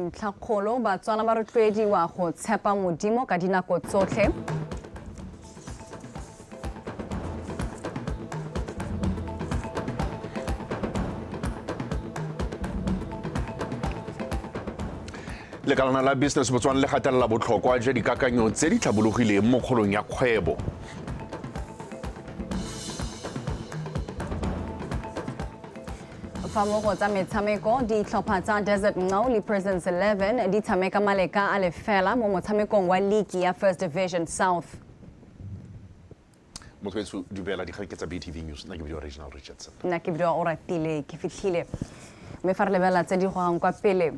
ntlhakgolo BOTSWANA ba rotloediwa go tshepa modimo ka dinako tsotlhe. Lekalana la business BOTSWANA le gatelela botlhokwa jwa dikakanyo tse di tlhabologileng mo kgolong ya kgwebo. Fa mo go tsa metshameko ditlhopha tsa Desert Ngau le Prisons 11 di tshameka maleka a lefela mo motshamekong wa league ya First Division South. Motho dumela dikgang tsa BTV News nna ke bidiwa Regional Richardson. Nna ke bidiwa Oratile ke fitlhile. Mme fa re lebelela tse di gogang kwa pele.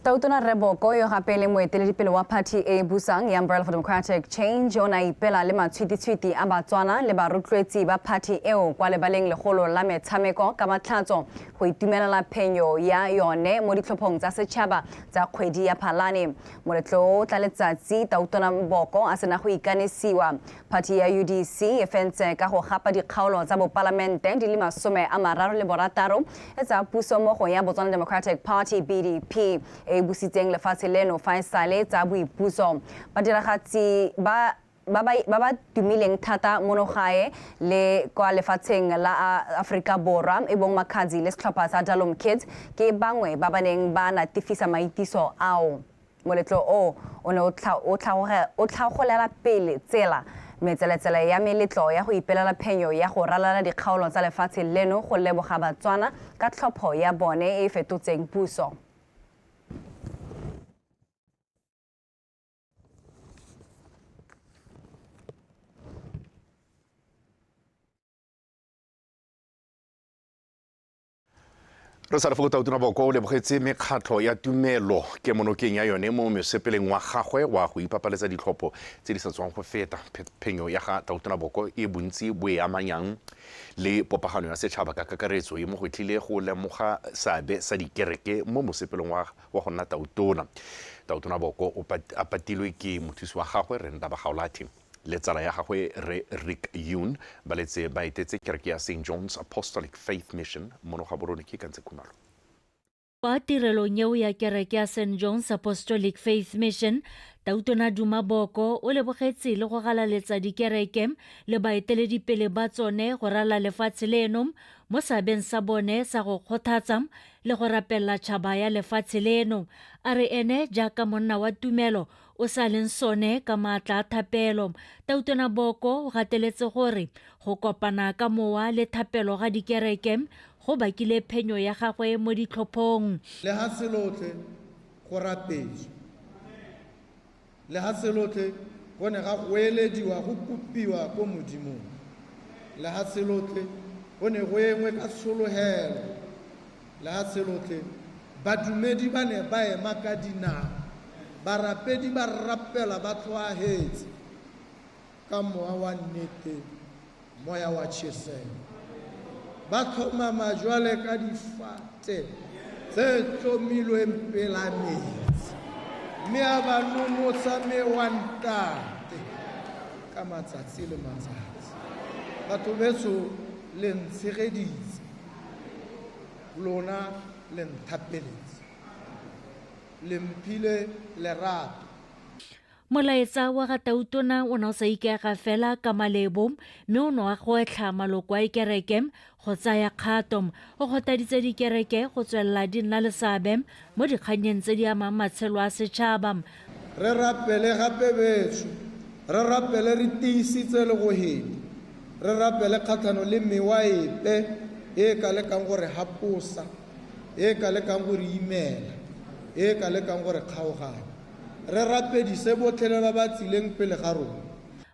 Tautona Reboko yo gape le moeteledipele wa party e busang ya Umbrella for Democratic Change o na ipela le matshwititshwiti a BOTSWANA le barotloetsi ba party eo kwa lebaleng legolo la metshameko ka matlhatso go itumelela phenyo ya yone mo ditlhophong tsa setšhaba tsa kgwedi ya Phalane. Moletlo o tla letsatsi Tautona Mboko a sena go ikanisiwa. Party ya UDC e fentse ka go gapa dikgaolo tsa bopalamente di le 36 e tsa puso mo go ya Botswana Democratic Party BDP e busitseng lefatshe leno fa e sale tsa boipuso. Badiragatsi ba tumileng thata monogae le kwa lefatsheng la Afrika Borwa e bong Makadzi le setlhopha sa Dalom Kids ke bangwe ba baneng ba natifisa maitiso ao. Moletlo o ne o tlhagolela pele tsela metseletsele ya meletlo ya go ipelela phenyo ya go ralala dikgaolo tsa lefatshe leno go leboga BOTSWANA ka tlhopho ya bone e fetotseng puso. Re sa re fo Tautona Boko o lebogetse mekgatlho ya tumelo ke monokeng ya yone mo mosepeleng wa gagwe wa go ipapaletsa ditlhopho tse di sa tswang go feta. Phenyo ya ga Tautona Boko e bontsi bo e amanyang le popagano ya setšhaba ka kakaretso e mo go tlile go lemoga seabe sa dikereke mo mosepeleng wa go nna tautona. Tautona Boko a patilwe ke mothusi wa gagwe Renda Bagaolati. Le tsala ya gagwe Rick Yoon ba letse ba etetse kereke ya St. John's Apostolic Faith Mission mono ga borone ke kantse kunalo. Kwa tirelong eo ya kereke ya St. John's Apostolic Faith Mission, Tautona Duma Boko o lebogetse le go galaletsa dikereke le baeteledipele ba tsone go rala lefatshe leno mo seabeng sa bone sa go kgothatsa le go rapella tšhaba ya lefatshe leno. A re ene jaaka monna wa tumelo o sa leng sone ka maatla a thapelo. Tautona Boko o gateletse gore go kopana ka mowa le thapelo ga dikereke go bakile phenyo ya gagwe mo ditlhophong. Le ha selotlhe go rapetswe, le ha selotlhe go ne ga go elediwa go kopiwa ko modimong, le ha selotlhe go ne go engwe ka sologelo, le ha selotlhe badumedi ba ne ba ema ka dinao, barapedi ba rapela ba tlhoahetse ka mowa wa nnete, moya wa tšheselo. Ba tlhomama jwale ka difate tse tlomilweng pela metsi, mme a ba nonotsha mewantate ka matsatsi le matsatsi. Batho beso le ntshegeditse, lona le nthapeletse, le mphile lerato. Molaetsa wa ga Tautona o ne o sa ikega fela ka malebo mme o ne wa go etlha maloko a kereke go tsaya kgato go kgothaditse dikereke go tswelela di nna le seabe mo dikganyeng tse di amang matshelo a setšhaba. Re rapele gape beso, re rapele re tiisitse le go hedi, re rapele kgatlhano le mewa epe e ka lekang gore haposa, e ka lekang gore imela, e ka lekang gore kgaoganya. Re rapedise botlhele ba ba tsileng pele ga rona.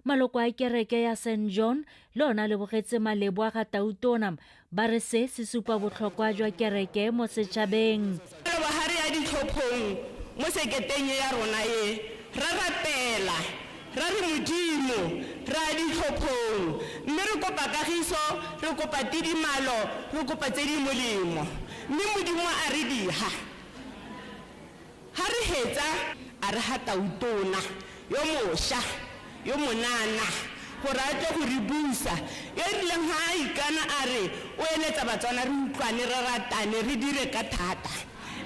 Maloko a kereke ya St. John le ona le bogetse malebo a ga Tautona ba re se supa botlhokwa jwa kereke mo setšhabeng. Bahari ya ditlhophong mo seketeng ya rona e ra rapela ra re modimo ra ditlhophong mme re kopa kagiso re kopa tidimalo re kopa tse di molemo mme modimo a re diha ha re hetsa a re ha Tautona yo mosha yo monana gore a tle go re busa e rileng ga a ikana a re o eletsa batswana re utlwane re ratane re dire ka thata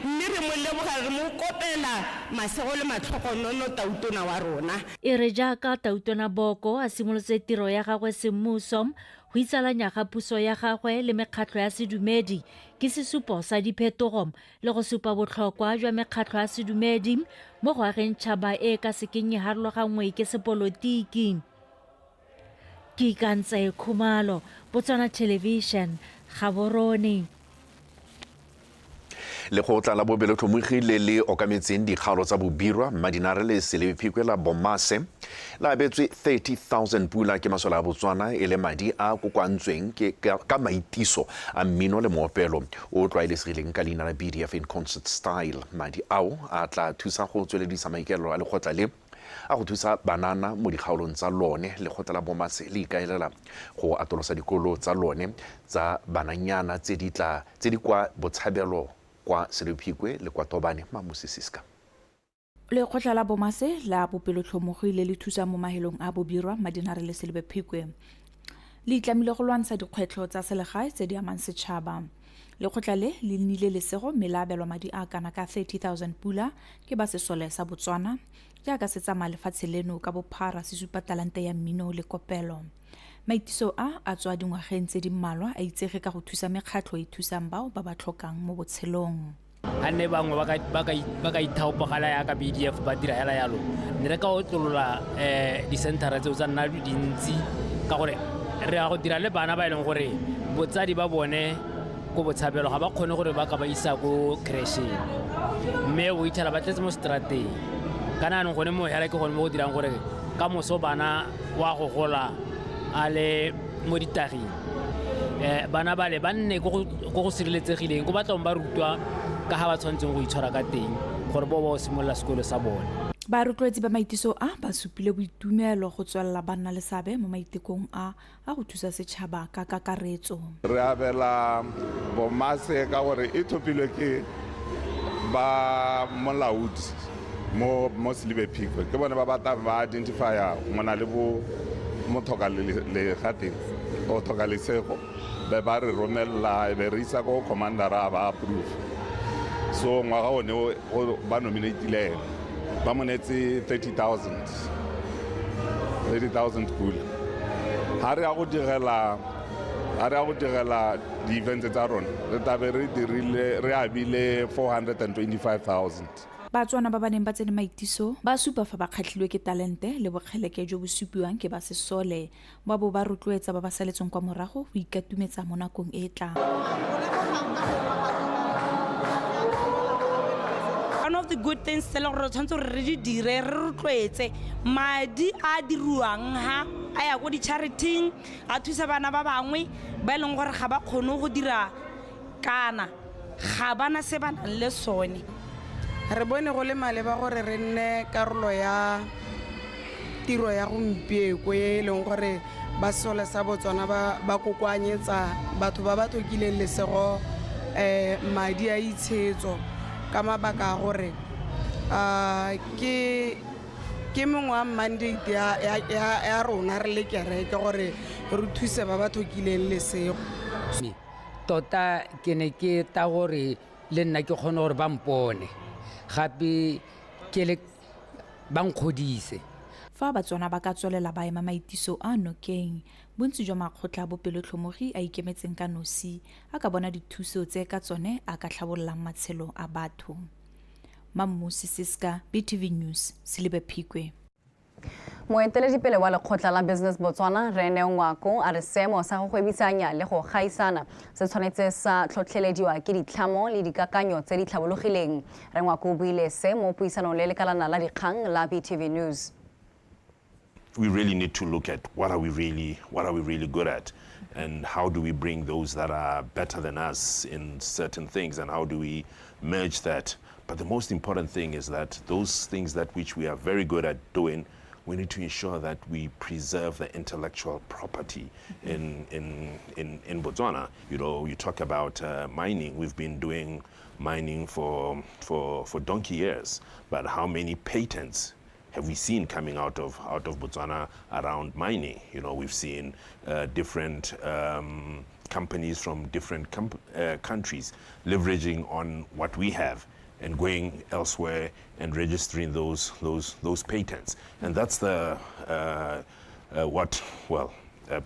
mme re mo leboga re mo kopela masego le matlhogonono tautona wa rona e re jaaka tautona Boko a simolotse tiro ya gagwe semmuso go itsalanya ga puso ya gagwe le mekgatlho ya sedumedi ke sesupo sa diphetogo le go supa botlhokwa jwa mekgatlho ya sedumedi mo go ageng tšhaba e ka sekeng ya harologanngwe ke sepolotiki. Ke Ikantse Khumalo, Botswana Television, Gaborone. Lekgotla la Bobelotlhomogile le okametseng dikgaolo tsa bobirwa Madinare le Selebephikwe la Bomase la abetswe 30,000 pula ke masola a Botswana e le madi a kokwantsweng ka maitiso a mmino le moopelo o tlwaelesegileng ka leina la BDF in concert style. Madi ao a tla thusa go tsweledisa maikaelelo a lekgotla le a go thusa banana mo dikgaolong tsa lone. Lekgotla la Bomase le ikaelela go atolosa dikolo tsa lone tsa bananyana tse di kwa Botshabelo kwa Selebephikwe le kwa Tobane Mamosisiska. Lekgotla la Bomase la Bobelotlhomogile le thusa mo mahelong a bobirwa Madinare le Selebephikwe le itlamile go lwantsha dikgwetlho tsa selegae tse di amang setšhaba. Lekgotla le nnile lesego mme la abelwa madi a kana ka 30,000 pula ke ba sesole sa Botswana jaaka se tsamaya lefatshe leno ka bophara se supa talente ya mmino le kopelo. Maitiso a tswa dingwageng tse di mmalwa a itsege ka go thusa mekgatlho e thusang bao ba ba tlhokang mo botshelong. Hanne bangwe ba ka ithaopagala ya ka BDF ba dira hela yalo ne re ka otlolola di-centera tseo tsa nna dintsi ka gore re a go dira le bana ba e leng gore botsadi ba bone ko Botshabelo ga ba kgone gore ba ka ba isa ko crasheng mme o ithala ba tletse mo strateng kana anong gone mo hela ke gone mo go dirang gore ka moso bana wa go gola a le mo ditaging bana ba le ba nne go go sireletsegileng go batlang ba rutwa ka ha ba tshwantseng go itshwara ka teng gore bo ba simolola sekolo sa bone. Ba rotloetsi ba maitiso ba supile boitumelo go tswelela banna le sabe mo maitekong a go thusa setšhaba ka kakaretso. Re abela Bomase ka gore e thopilwe ke ba molaodi mo Selebephikwe ke bone ba batla ba identifya mona le bo mothoka le gateng o thoka lesego be ba re romella be re isa go commandera ba approve so ngwaga one ba nominatile ba monetse 30,000 pula ha re a go direla di-events tsa rona re tabe re abile 425,000. Batswana ba baneng ba tsene maitiso ba supa fa ba kgatlhilwe ke talente le bokgeleke jo bo supiwang ke ba sesole ba bo ba rotloetsa ba ba saletseng kwa morago go ikatumetsa mo nakong e tlang. One of the good things tse le gore tshwanetse gore re di dire re rotloetse madi a diruang ha a ya go di-chariting a thusa bana ba bangwe ba e leng gore ga ba kgone go dira kana ga bana se ba nang le sone. Re bone go le maleba gore re nne karolo ya tiro ya gompieko e leng gore ba sole sa Botswana ba kokoanyetsa batho ba ba tokileng lesego madi a itshetso ka mabaka a gore ke mongwe wa mandate ya rona re le kereke gore re thuse ba ba tokileng lesego. Tota ke ne ke ta gore le nna ke kgone gore ba mpone gape ke le bankgodise. Fa Batswana ba ka tswelela ba ema maitiso a nokeng bontsi jwa makgotla a bopelotlhomogi a ikemetseng ka nosi a ka bona dithuso tse ka tsone a ka tlhabollang matshelo a batho. Mamosisiska, BTV News, Selebephikwe. Moeteledipele wa lekgotla la Business Botswana NGWANATSELE a re seemo sa go gwebisanya le go gaisana se tshwanetse sa tlhotlhelediwa ke ditlhamo le dikakanyo tse di tlhabologileng. NGWANATSELE o buile se mo puisanong le lekalana la dikgang la BTV News. We really need to look at what are we really good at, and how do we bring those that are better than us in certain things, and how do we merge that. But the most important thing is that those things that which we are very good at doing, we need to ensure that we preserve the intellectual property in Botswana. You know, you talk about mining. We've been doing mining for donkey years, but how many patents have we seen coming out of Botswana around mining? You know, we've seen different companies from different countries leveraging on what we have and going elsewhere and registering those patents. And that's the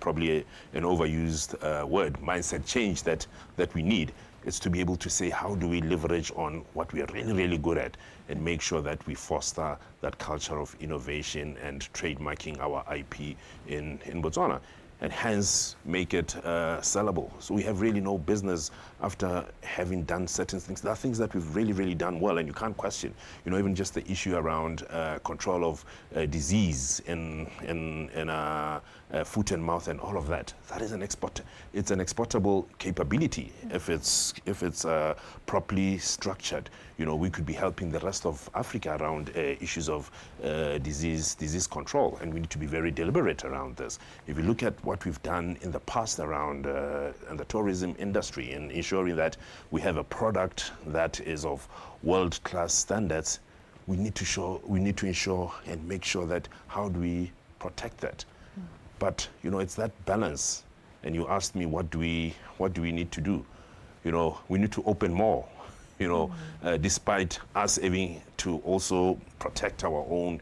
probably an overused word, mindset change that we need. It's to be able to say, how do we leverage on what we are really, really good at and make sure that we foster that culture of innovation and trademarking our IP in Botswana, and hence make it sellable. So we have really no business after having done certain things. There are things that we've really, really done well, and you can't question. You know, even just the issue around control of disease in foot and mouth and all of that. That is an export. It's an exportable capability if it's properly structured. You know, we could be helping the rest of Africa around issues of disease control, and we need to be very deliberate around this. If you look at what we've done in the past around the tourism industry and ensuring that we have a product that is of world-class standards, we need to ensure and make sure that how do we protect that. But you know, it's that balance. And you asked me, what do we need to do? You know, we need to open more. You know, despite us having to also protect our own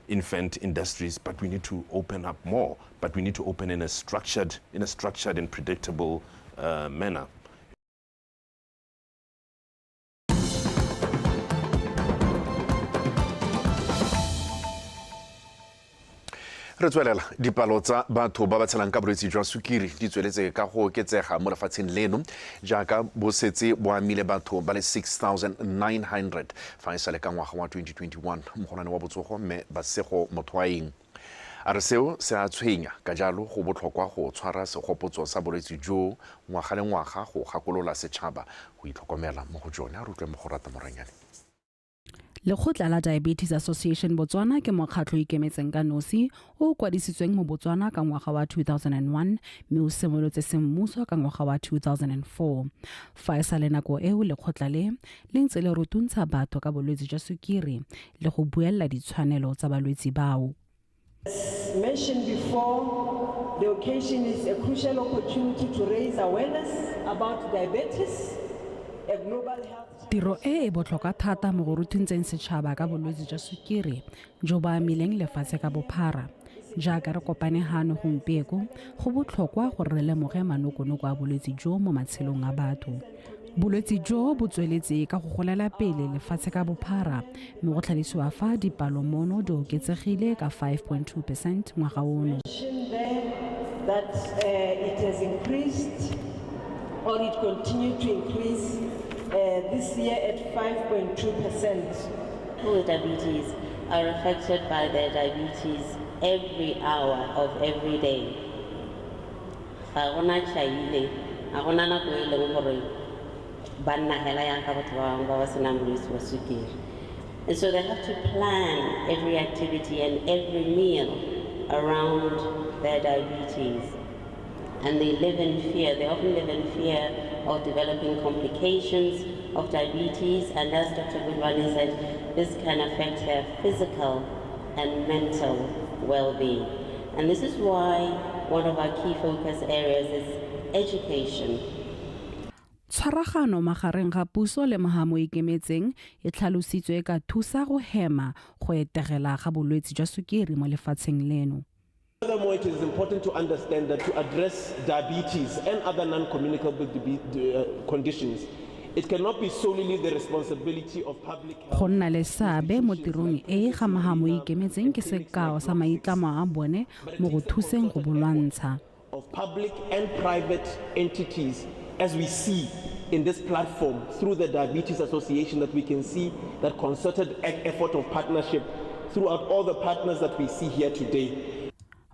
infant industries, but we need to open up more. But we need to open in a structured and predictable manner. Re tswelela dipalo tsa batho ba ba tshelang ka bolwetse jwa sukiri di tsweletse ka go oketsega mo lefatsheng leno jaaka bo setse bo amile batho ba le 6,900 fa e sale ka ngwaga wa 2021 mogolwane wa botsogo mme Basego Mothoaeng a re seo se a tshwenya ka jalo go botlhokwa go tshwara segopotso sa bolwetse jo ngwaga le ngwaga go gakolola setšhaba go itlhokomela mo go jone a re utlwe mo go Rata Moranyane. Lekgotla la Diabetes Association Botswana ke mokgatlho ikemetseng ka nosi o kwadisitsweng mo Botswana ka ngwaga wa 2001 mme o simolotse semmuso ka ngwaga wa 2004. Fa e sale nako eo lekgotla le ntse le rutuntsha batho ka bolwetse jwa sukiri le go buella ditshwanelo tsa balwetse bao. As mentioned before, the occasion is a crucial opportunity to raise awareness about diabetes, a global health. Tiro e botlhokwa thata mo go rutuntseng setšhaba ka bolwetse jwa sukiri jo ba amileng lefatshe ka bophara. Jaaka re kopane hano gompieko go botlhokwa gore re lemoge manokonoko a bolwetse jo mo matshelong a batho. Bolwetse jo bo tsweletse ka go golela pele lefatshe ka bophara mme go tlhalisiwa fa dipalo mono di oketsegile ka 5.2% ngwaga ono. That it has increased or it continued to increase this year at 5.2%. People with diabetes are affected by their diabetes every hour of every day. And so they have to plan every activity and every meal around their diabetes. And they live in fear. They often live in fear of developing complications of diabetes, and as Dr. Gudwani said, this can affect their physical and mental well-being. And this is why one of our key focus areas is education. Tshwaragano magareng ga puso le mahamo ikemetseng e tlhalositswe ka thusa go hema go etegela ga bolwetse jwa sukiri mo lefatsheng leno. Furthermore, it is important to understand that to address diabetes and other non-communicable conditions, it cannot be solely the responsibility of public health. Go nna le seabe mo tirong e ga mahamo ikemetseng ke sekao sa maitlamo a bone mo go thuseng go bolwantsha. Of public and private entities, as we see in this platform through the Diabetes Association, that we can see that concerted effort of partnership throughout all the partners that we see here today.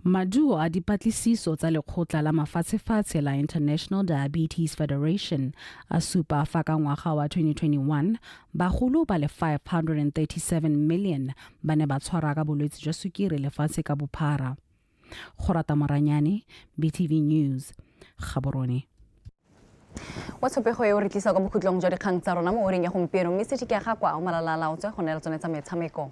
Maduo a dipatlisiso tsa lekgotla la mafatshefatshe la International Diabetes Federation a supa fa ka ngwaga wa 2021 bagolo ba le 537 million ba ne ba tshwara ka bolwetse jwa sukiri lefatshe ka bophara. Go Rata Moranyane, BTV News, Gaborone. wa tshopego eo re tlisa kwa bokhutlong jwa dikgang tsa rona mo oreng ya gompieno mme se ke ya ga kwa o malalalaotswe go neela tsone tsa metshameko.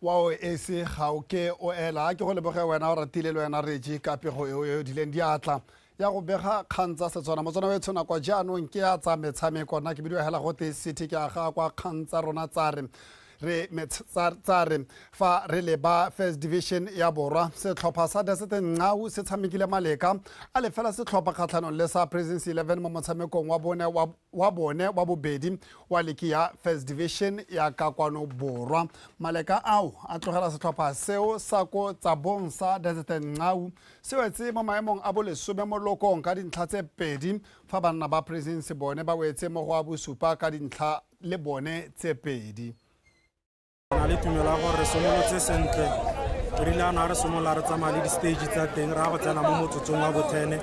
Wow, ese ga o ke o ela ke go leboge wena o ratile le wena reji ka pego eo dileng diatla ya go bega kgang tsa Setswana motswana we tshwana kwa jaanong ke ya tsa metshameko nna ke bidio hela go te city ke aga kwa kgang tsa rona tsare fa re le ba first division ya borwa setlhopha sa Desete Ngau se tshamekile maleka a le fela setlhopha kgatlhanong le sa Presence 11 mo motshamekong wa bone wa bobedi wa leki ya first division ya kakwano borwa maleka ao a tlogela setlhopha seo sa ko tsabong sa Desete Ngau se wetse mo maemong a bolesome mo lokong ka dintlha tse pedi fa banna ba Presence bone ba wetse mo go a BOSUPA ka dintlha le bone tse pedi. Na le tumela gore re somolotse sentle re ile ana re somola re tsamaya le di-stage tsa teng re a go tsena mo motsotsong wa bo10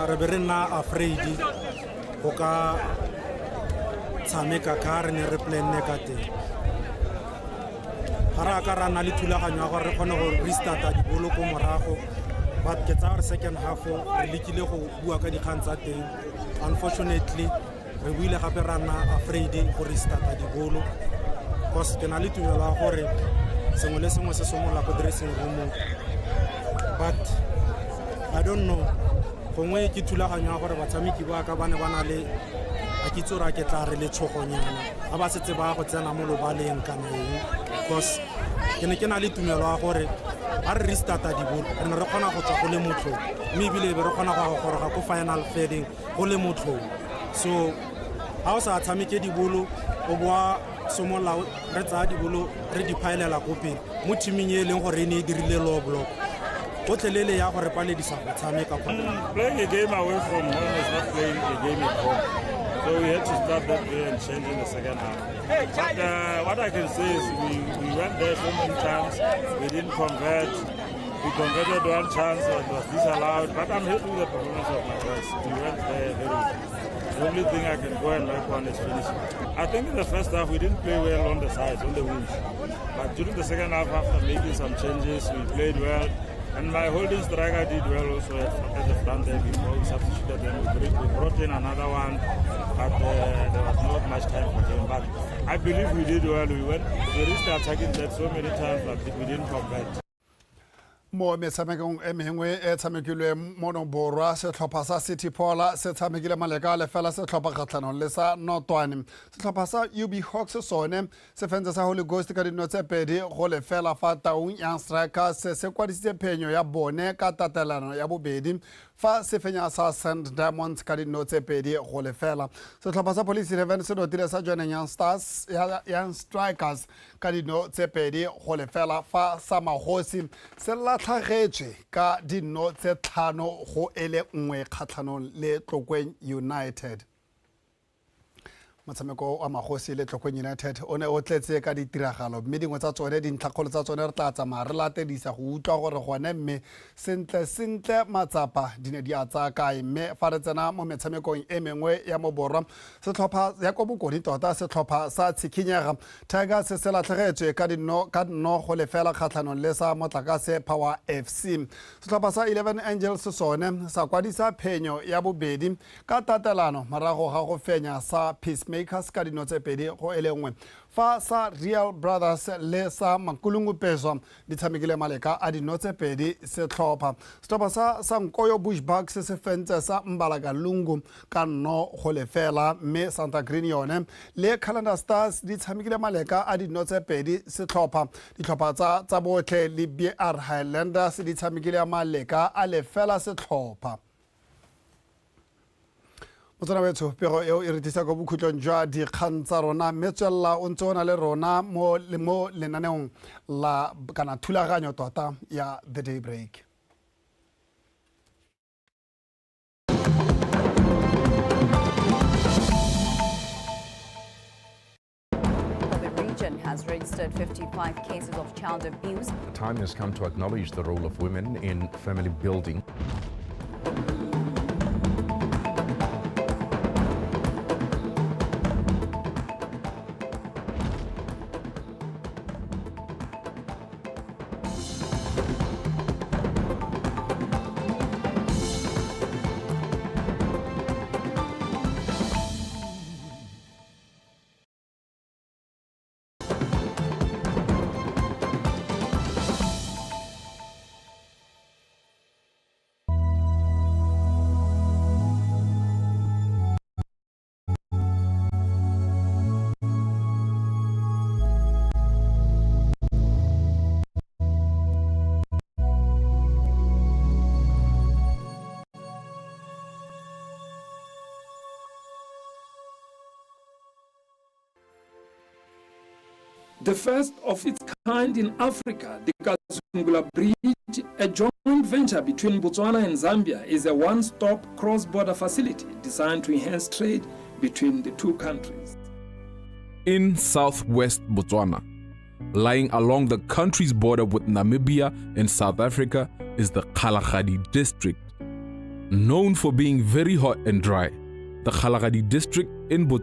re be re nna afraid go ka tshameka ka re ne re planne ka teng ga re ka ra nna le thulaganyo ya gore re kgone go restarta dibolo ko morago but ke tsa gore second half re lekile go bua ka dikgang tsa teng unfortunately re buile gape ra nna afraid go restarta dibolo because ke na le tumela gore sengwe le sengwe se somola ko dressing room but I don't know gongwe ke thulaganyo ya gore batshameki ba ka bane ba na le a ke tsora ke tla re le tshogonyana ga ba setse ba go tsena mo lobaleng kana eng because ke ne ke na le tumelo ya gore a re restarta dibolo re ne re kgona go tswa go le motlhong mme ebile be re kgona go goroga ko final fading go le motlhong so ha o sa tshameke dibolo o boa somola re tsa dibolo re di pailela ko pele mo teaming e leng gore ne e dirile low block o tlelele ya gore paledisa go tshameka playing a game away from home is not playing a game at home, so we had to start that way and change in the second half. But what I can say is we went there so many times, we didn't convert. We converted one chance and was disallowed, but I'm happy with the performance of my guys. We went there very well. The only thing I can go and work on is finishing. I think in the first half we didn't play well on the sides, on the wings. But during the second half, after making some changes, we played well. And my holding striker did well also at the front there before we substituted them. We brought in another one, but there was not much time for him. But I believe we did well. We reached the attacking net so many times, but we didn't convert. Mo metshamekong e mengwe e tshamekilwe mono borwa setlhopha sa City Pola se tshamekile maleka le fela setlhopha kgatlhanong le sa Notwane setlhopha sa UB Hawks sone se fentse sa Holy Ghost ka dino tse pedi go le fela fa Taung Young Strikers se kwadisitse phenyo ya bone ka tatelano ya bobedi fa se fenya sa Sand Diamonds ka dino tse pedi go le fela setlhopha sa Police 11 se notile sa Joining Young Strikers ka dino tse pedi go le fela fa sa Magosi se tlhagetswe ka dino tse tlhano go ele nngwe kgatlhanong le Tlokweng United motshameko wa Magosi le Tlokweng United o ne o tletse ka ditiragalo mme dingwe tsa tsone dintlhakgolo tsa tsone re tla tsamaya re latedisa go utlwa gore gone mme sentle matsapa di ne di a tsaya kae mme fa re tsena mo metshamekong e mengwe ya mo borwa setlhopha ya ko bokodi tota setlhopha sa Tshikinyega Tigers se latlhegetswe ka dino go le fela kgatlhanong le sa Motlakase Power FC setlhopha sa 11 Angels sone sa kwadisa phenyo ya bobedi ka tatelano morago ga go fenya sa Peacemakers ka dino tse pedi go ele nngwe fa sa Real Brothers le sa Makulungu Peswa di tshamekile maleka a dino tse pedi setlhopha sa Nkoyo Bushbucks se fentse sa Mbalakalungu ka no go le fela mme Santa Green yone le Calendar Stars di tshamekile maleka a dino tse pedi setlhopha ditlhopha tsa botlhe le BR Highlanders di tshamekile maleka a le fela setlhopha motsana wetso pego eo e re tisa go bokhutlong jwa dikgang tsa rona mme tswella o ntse o na le rona mo lenaneong la kana thulaganyo tota ya The Daybreak. Has registered 55 cases of child abuse. The time has come to acknowledge the role of women in family building. the first of its kind in Africa, the Kazungula Bridge, a joint venture between Botswana and Zambia, is a one-stop cross-border facility designed to enhance trade between the two countries. In southwest Botswana, lying along the country's border with Namibia and South Africa, is the Kalahari district. Known for being very hot and dry, the Kalahari district in Botswana